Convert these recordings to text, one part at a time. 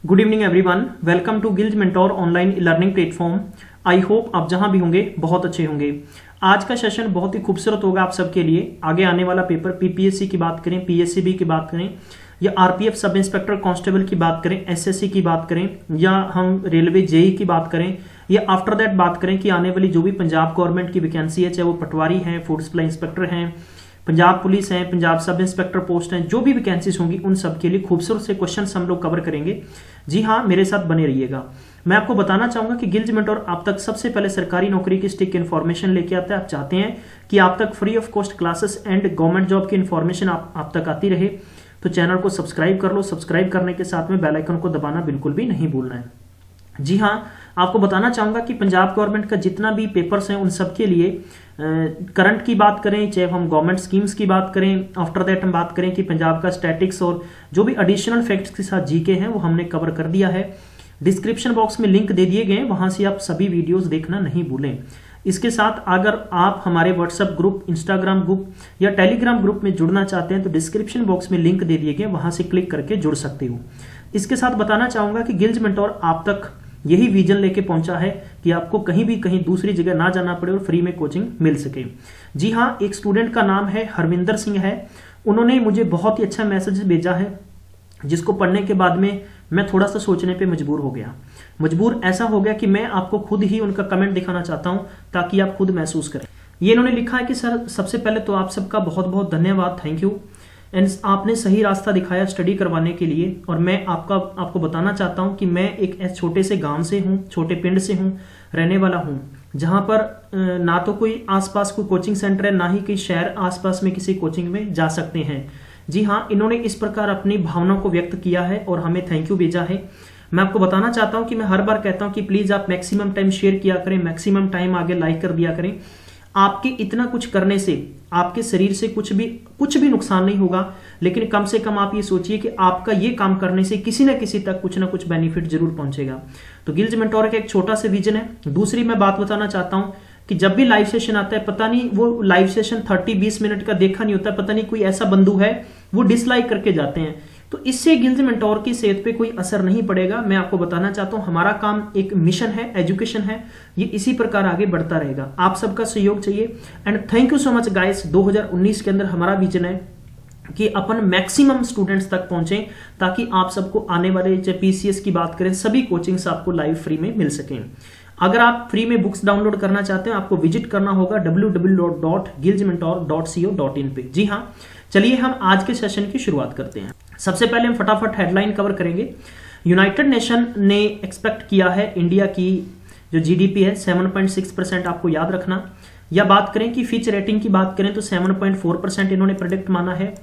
Good evening everyone, welcome to Gillz mentor online learning platform. I hope आप जहां भी होंगे बहुत अच्छे होंगे। आज का सेशन बहुत ही खूबसूरत होगा आप सबके लिए। आगे आने वाला पेपर पीपीएससी की बात करें, पीएससीबी की बात करें, या आरपीएफ सब इंस्पेक्टर कांस्टेबल की बात करें, एसएससी की बात करें, या हम रेलवे जेई की बात करें, या आफ्टर दैट बात करें कि आने वाली जो भी पंजाब गवर्नमेंट की वैकेंसी है, चाहे वो पटवारी हैं, फूड सप्लाई इंस्पेक्टर हैं, पंजाब पुलिस हैं, पंजाब सब इंस्पेक्टर पोस्ट हैं, जो भी वैकेंसीज होंगी उन सब के लिए खूबसूरत से क्वेश्चंस हम लोग कवर करेंगे। जी हाँ, मेरे साथ बने रहिएगा। मैं आपको बताना चाहूंगा कि गिल्ज मेंटोर आप तक सबसे पहले सरकारी नौकरी की स्टिक इन्फॉर्मेशन लेके आता है। आप चाहते हैं कि आप तक free of cost classes and government job की इन्फॉर्मेशन आप तक आती रहे, तो चैनल को सब्सक्राइब कर लो। सब्सक्राइब करने के साथ में बेल आइकन को दबाना बिल्कुल भी नहीं भूलना है। जी हाँ, आपको बताना चाहूंगा कि पंजाब गवर्नमेंट का जितना भी पेपर्स हैं उन सब के लिए करंट की बात करें, चाहे हम गवर्नमेंट स्कीम्स की बात करें, आफ्टर दैट हम बात करें कि पंजाब का स्टैटिक्स और जो भी एडिशनल फैक्ट्स के साथ जीके हैं वो हमने कवर कर दिया है। डिस्क्रिप्शन बॉक्स में लिंक दे दिए गए, वहां से आप सभी वीडियोस देखना नहीं भूलें। इसके साथ अगर आप हमारे व्हाट्सएप ग्रुप, इंस्टाग्राम ग्रुप या टेलीग्राम ग्रुप में जुड़ना चाहते हैं तो डिस्क्रिप्शन बॉक्स में लिंक दे दिए गए, वहां से क्लिक करके जुड़ सकते हो। इसके साथ बताना चाहूंगा कि गिल्ज मेंटोर आप तक यही विजन लेके पहुंचा है कि आपको कहीं दूसरी जगह ना जाना पड़े और फ्री में कोचिंग मिल सके। जी हाँ, एक स्टूडेंट का नाम है हरविंदर सिंह है। उन्होंने मुझे बहुत ही अच्छा मैसेज भेजा है, जिसको पढ़ने के बाद में मैं थोड़ा सा सोचने पे मजबूर हो गया। मजबूर ऐसा हो गया कि मैं आपको खुद ही उनका कमेंट दिखाना चाहता हूं ताकि आप खुद महसूस करें। ये इन्होंने लिखा है कि सर, सबसे पहले तो आप सबका बहुत बहुत धन्यवाद, थैंक यू। एंड आपने सही रास्ता दिखाया स्टडी करवाने के लिए। और मैं आपको बताना चाहता हूं कि मैं एक छोटे से गांव से हूं, छोटे पिंड से हूं, रहने वाला हूं, जहां पर ना तो कोई आसपास कोई कोचिंग सेंटर है, ना ही कोई शहर आसपास में किसी कोचिंग में जा सकते हैं। जी हाँ, इन्होंने इस प्रकार अपनी भावनाओं को व्यक्त किया है और हमें थैंक यू भेजा है। मैं आपको बताना चाहता हूं कि मैं हर बार कहता हूं कि प्लीज आप मैक्सिमम टाइम शेयर किया करें, मैक्सिमम टाइम आगे लाइक कर दिया करें। आपके इतना कुछ करने से आपके शरीर से कुछ भी नुकसान नहीं होगा, लेकिन कम से कम आप ये सोचिए कि आपका ये काम करने से किसी न किसी तक कुछ ना कुछ बेनिफिट जरूर पहुंचेगा। तो गिल्ज मेंटोर का एक छोटा सा विजन है। दूसरी मैं बात बताना चाहता हूं कि जब भी लाइव सेशन आता है, पता नहीं वो लाइव सेशन 30-20 मिनट का देखा नहीं होता, पता नहीं कोई ऐसा बंधु है वो डिसलाइक करके जाते हैं, तो इससे गिल्ज मेंटोर की सेहत पे कोई असर नहीं पड़ेगा। मैं आपको बताना चाहता हूं हमारा काम एक मिशन है, एजुकेशन है, ये इसी प्रकार आगे बढ़ता रहेगा। आप सबका सहयोग चाहिए। And thank you so much guys. 2019 के अंदर हमारा विजन है कि अपन मैक्सिमम स्टूडेंट्स तक पहुंचे, ताकि आप सबको आने वाले, चाहे पीसीएस की बात करें, सभी कोचिंग्स आपको लाइव फ्री में मिल सकें। अगर आप फ्री में बुक्स डाउनलोड करना चाहते हैं, आपको विजिट करना होगा www.giljmentor.co.in पे। जी हाँ, चलिए हम आज के सेशन की शुरुआत करते हैं। सबसे पहले हम फटाफट हेडलाइन कवर करेंगे। यूनाइटेड नेशन ने एक्सपेक्ट किया है इंडिया की जो जीडीपी है 7.6%, आपको याद रखना। या बात करें कि फिच रेटिंग की बात करें तो 7.4% इन्होंने प्रेडिक्ट माना है।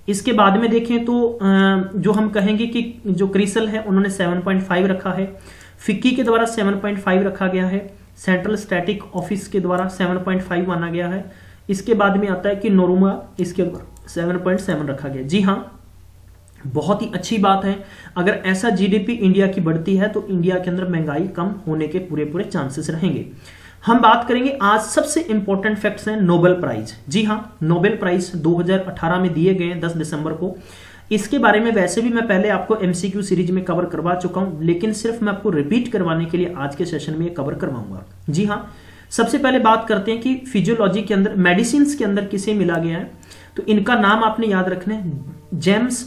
इसके बाद में देखें तो जो हम कहेंगे कि जो क्रिसल है उन्होंने 7.5 रखा है, फिक्की के द्वारा 7.5 रखा गया है, सेंट्रल स्टैटिक ऑफिस के द्वारा 7.5 माना गया है। इसके बाद में आता है कि नोरुमा, इसके द्वारा 7.7 रखा गया। जी हाँ, बहुत ही अच्छी बात है। अगर ऐसा जीडीपी इंडिया की बढ़ती है तो इंडिया के अंदर महंगाई कम होने के पूरे चांसेस रहेंगे। हम बात करेंगे आज सबसे इंपॉर्टेंट फैक्ट्स हैं नोबेल प्राइज। जी हाँ, नोबेल प्राइज 2018 में दिए गए 10 दिसंबर को। इसके बारे में वैसे भी मैं पहले आपको एमसीक्यू सीरीज में कवर करवा चुका हूं, लेकिन सिर्फ मैं आपको रिपीट करवाने के लिए आज के सेशन में कवर करवाऊंगा। जी हाँ, सबसे पहले बात करते हैं कि फिजियोलॉजी के अंदर, मेडिसिन के अंदर किसे मिला गया है। तो इनका नाम आपने याद रखना है, जेम्स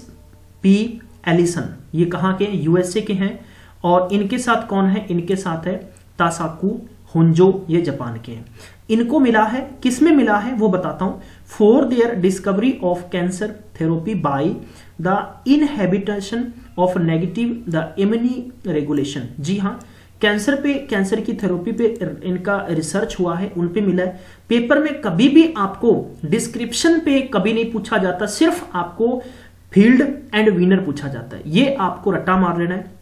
पी एलिसन। ये कहाँ के, यूएसए के हैं। और इनके साथ कौन है, इनके साथ है तासाकू होंजो, ये जापान के हैं। इनको मिला है, किसमें मिला है वो बताता हूं, for their discovery of cancer therapy by the inhibition of negative the immune regulation. जी हाँ, कैंसर की थेरेपी पे इनका रिसर्च हुआ है, उन पे मिला है। पेपर में कभी भी आपको डिस्क्रिप्शन पे कभी नहीं पूछा जाता, सिर्फ आपको फील्ड एंड विनर पूछा जाता है। ये आपको रट्टा मार लेना है,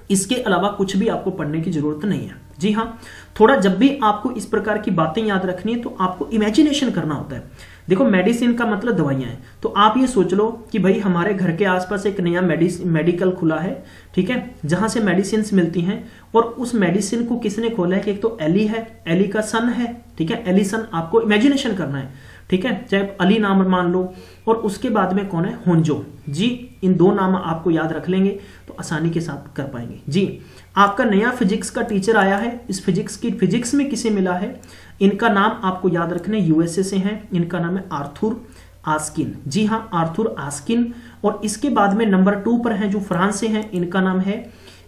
इसके अलावा कुछ भी आपको पढ़ने की जरूरत नहीं है। जी हाँ, थोड़ा जब भी आपको इस प्रकार की बातें याद रखनी है तो आपको इमेजिनेशन करना होता है। देखो, मेडिसिन का मतलब दवाइयां हैं, तो आप ये सोच लो कि भाई हमारे घर के आसपास एक नया मेडिकल खुला है, ठीक है, जहां से मेडिसिन मिलती हैं। और उस मेडिसिन को किसने खोला है कि एक तो एली है, एली का सन है, ठीक है, एलिसन। आपको इमेजिनेशन करना है। ठीक है, चाहे अली नाम मान लो, और उसके बाद में कौन है, होंजो जी। इन दो नाम आपको याद रख लेंगे तो आसानी के साथ कर पाएंगे जी। आपका नया फिजिक्स का टीचर आया है, इस फिजिक्स में किसे मिला है, इनका नाम आपको याद रखने, यूएसए से हैं, इनका नाम है आर्थुर आस्किन। जी हाँ, आर्थुर आस्किन। और इसके बाद में नंबर 2 पर हैं जो फ्रांस से हैं, इनका नाम है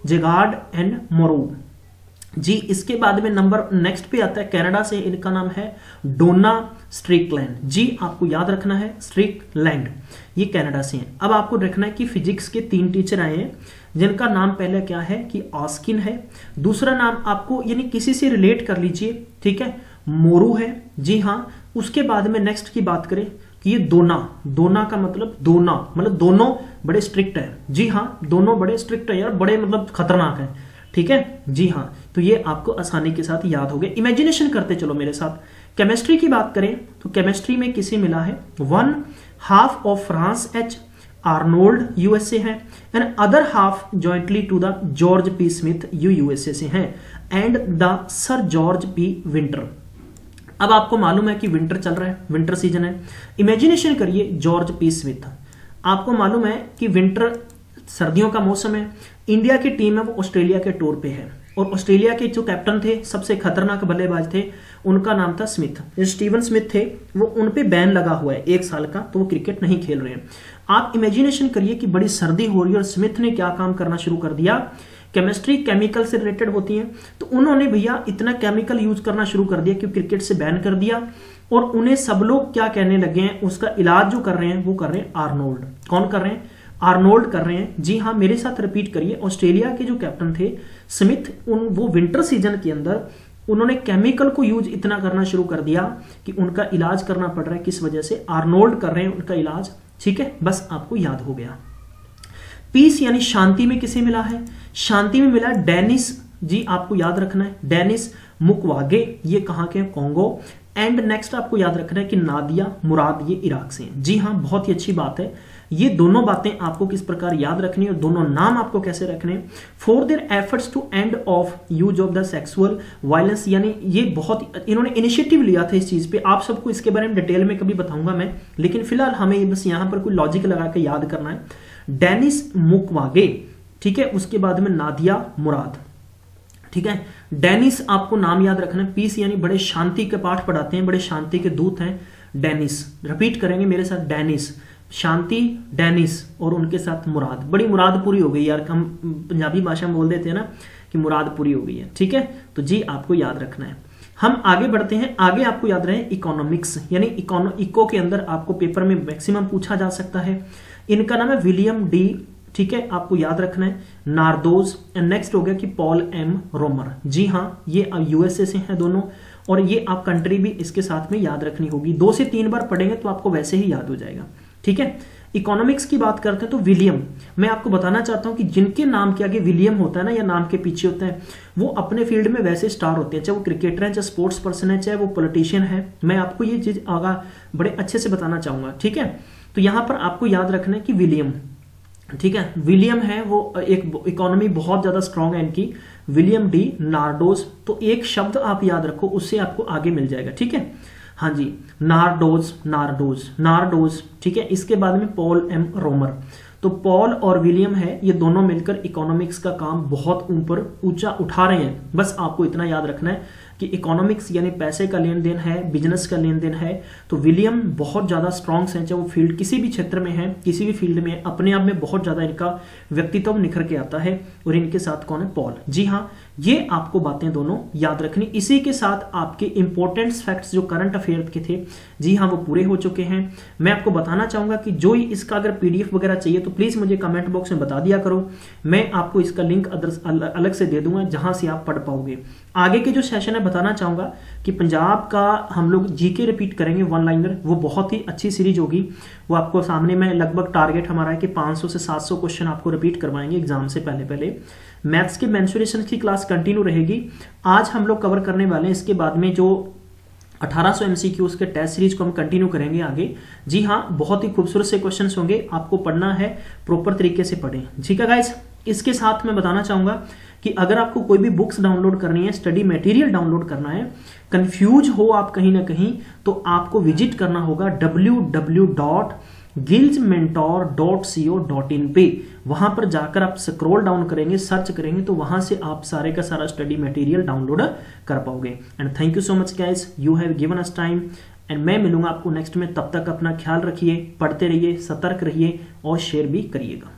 जेगार्ड एंड मोरू जी। इसके बाद में नंबर नेक्स्ट पे आता है कनाडा से, इनका नाम है डोना स्ट्रिकलैंड जी। आपको याद रखना है स्ट्रिकलैंड, ये कनाडा से हैं। अब आपको रखना है कि फिजिक्स के 3 टीचर आए हैं जिनका नाम पहले क्या है कि आस्किन है, दूसरा नाम आपको यानी किसी से रिलेट कर लीजिए, ठीक है, मोरू है जी हाँ। उसके बाद में नेक्स्ट की बात करें कि ये दोना का मतलब दोनों बड़े स्ट्रिक्ट है जी हाँ, दोनों बड़े स्ट्रिक्ट है यार, बड़े मतलब खतरनाक है, ठीक है जी हाँ। तो ये आपको आसानी के साथ याद हो गया। इमेजिनेशन करते चलो मेरे साथ। केमिस्ट्री की बात करें तो केमिस्ट्री में किसे मिला है, 1/2 of Frances H Arnold USA है, and other half jointly to the George P Smith USA से हैं, and the sir George P Winter. अब आपको मालूम है कि विंटर चल रहा है, विंटर सीजन है। इमेजिनेशन करिए जॉर्ज पी स्मिथ, आपको मालूम है कि विंटर सर्दियों का मौसम है, इंडिया की टीम है वो ऑस्ट्रेलिया के टूर पे है, और ऑस्ट्रेलिया के जो कैप्टन थे, सबसे खतरनाक बल्लेबाज थे, उनका नाम था स्मिथ, स्टीवन स्मिथ थे, वो उन पे बैन लगा हुआ है 1 साल का, तो वो क्रिकेट नहीं खेल रहे हैं। आप इमेजिनेशन करिए कि बड़ी सर्दी हो रही है और स्मिथ ने क्या काम करना शुरू कर दिया, केमिस्ट्री केमिकल से रिलेटेड होती है, तो उन्होंने भैया इतना केमिकल यूज करना शुरू कर दिया कि क्रिकेट से बैन कर दिया, और उन्हें सब लोग क्या कहने लगे हैं, उसका इलाज जो कर रहे हैं वो कर रहे हैं आर्नोल्ड। कौन कर रहे हैं, आर्नोल्ड कर रहे हैं जी हाँ। मेरे साथ रिपीट करिए, ऑस्ट्रेलिया के जो कैप्टन थे स्मिथ, वो विंटर सीजन के अंदर उन्होंने केमिकल को यूज इतना करना शुरू कर दिया कि उनका इलाज करना पड़ रहा है, किस वजह से, आर्नोल्ड कर रहे हैं उनका इलाज, ठीक है, बस आपको याद हो गया। पीस यानी शांति में किसे मिला है, शांति में मिला डेनिस जी, आपको याद रखना है डेनिस मुकवागे, ये कहां के हैं, कॉन्गो। एंड नेक्स्ट आपको याद रखना है कि नादिया मुराद, ये इराक से हैं जी हाँ। बहुत ही अच्छी बात है, ये दोनों बातें आपको किस प्रकार याद रखनी है और दोनों नाम आपको कैसे रखने, for their efforts to end of use of the sexual violence, यानी ये बहुत इन्होंने इनिशिएटिव लिया था इस चीज पे। आप सबको इसके बारे में डिटेल में कभी बताऊंगा मैं, लेकिन फिलहाल हमें बस यहां पर कोई लॉजिक लगा के याद करना है। डेनिस मुकवागे, ठीक है, उसके बाद में नादिया मुराद, ठीक है। डेनिस आपको नाम याद रखना है, पीस यानी बड़े शांति के पाठ पढ़ाते हैं, बड़े शांति के दूत हैं डेनिस। रिपीट करेंगे मेरे साथ, डेनिस शांति, डेनिस और उनके साथ मुराद, बड़ी मुराद पूरी हो गई यार, हम पंजाबी भाषा में बोल देते हैं ना कि मुराद पूरी हो गई है, ठीक है। तो जी आपको याद रखना है। हम आगे बढ़ते हैं, आगे आपको याद रहे इकोनॉमिक्स, यानी इको के अंदर आपको पेपर में मैक्सिमम पूछा जा सकता है। इनका नाम है विलियम डी, ठीक है, आपको याद रखना है नार्डोज। एंड नेक्स्ट हो गया कि पॉल एम रोमर, जी हाँ, ये यूएसए से हैं दोनों, और ये आप कंट्री भी इसके साथ में याद रखनी होगी। 2 से 3 बार पढ़ेंगे तो आपको वैसे ही याद हो जाएगा, ठीक है। इकोनॉमिक्स की बात करते हैं तो विलियम, मैं आपको बताना चाहता हूं कि जिनके नाम के आगे विलियम होता है ना, या नाम के पीछे होता है, वो अपने फील्ड में वैसे स्टार होते हैं, चाहे वो क्रिकेटर है, चाहे स्पोर्ट्स पर्सन है, चाहे वो पॉलिटिशियन है। मैं आपको ये चीज आगा बड़े अच्छे से बताना चाहूंगा, ठीक है। तो यहां पर आपको याद रखना है कि विलियम, ठीक है, विलियम है वो एक इकोनॉमी बहुत ज्यादा स्ट्रांग है इनकी, विलियम डी नार्डोज। तो एक शब्द आप याद रखो, उससे आपको आगे मिल जाएगा, ठीक है। हाँ जी, नार्डोज नार्डोज नार्डोज, ठीक है। इसके बाद में पॉल एम रोमर, तो पॉल और विलियम है, ये दोनों मिलकर इकोनॉमिक्स का काम बहुत ऊपर ऊंचा उठा रहे हैं। बस आपको इतना याद रखना है कि इकोनॉमिक्स यानी पैसे का लेन देन है, बिजनेस का लेन देन है। तो विलियम बहुत ज्यादा स्ट्रॉन्ग है, चाहे वो फील्ड किसी भी क्षेत्र में है, किसी भी फील्ड में अपने आप में बहुत ज्यादा इनका व्यक्तित्व निखर के आता है। और इनके साथ कौन है, पॉल, जी हाँ। ये आपको बातें दोनों याद रखनी। इसी के साथ आपके इंपॉर्टेंट फैक्ट्स जो करंट अफेयर के थे, जी हाँ, वो पूरे हो चुके हैं। मैं आपको बताना चाहूंगा कि जो इसका अगर पीडीएफ वगैरह चाहिए तो प्लीज मुझे कमेंट बॉक्स में बता दिया करो, मैं आपको इसका लिंक अलग से दे दूंगा जहां से आप पढ़ पाओगे। आगे के जो सेशन है बताना चाहूंगा कि पंजाब का हम लोग जीके रिपीट करेंगे, 1 लाइनर, वो बहुत ही अच्छी सीरीज होगी। वो आपको सामने में लगभग टारगेट हमारा है कि 500 से 700 क्वेश्चन आपको रिपीट करवाएंगे एग्जाम से पहले। मैथ्स के मेंसुरेशन की क्लास कंटिन्यू रहेगी। आज हम लोग कवर करने वाले हैं, इसके बाद में जो 1800 एमसीक्यूज के टेस्ट सीरीज को हम कंटिन्यू करेंगे आगे। जी हाँ, बहुत ही खूबसूरत से क्वेश्चंस होंगे, आपको पढ़ना है, प्रॉपर तरीके से पढ़ें, ठीक है गाइस। इसके साथ मैं बताना चाहूंगा कि अगर आपको कोई भी बुक्स डाउनलोड करनी है, स्टडी मटेरियल डाउनलोड करना है, कंफ्यूज हो आप कहीं ना कहीं, तो आपको विजिट करना होगा www.gilsmentor.co.in पे। वहां पर जाकर आप स्क्रॉल डाउन करेंगे, सर्च करेंगे, तो वहां से आप सारे का सारा स्टडी मटेरियल डाउनलोड कर पाओगे। And thank you so much guys, you have given us time. And मैं मिलूंगा आपको नेक्स्ट में, तब तक अपना ख्याल रखिए, पढ़ते रहिए, सतर्क रहिए और शेयर भी करिएगा।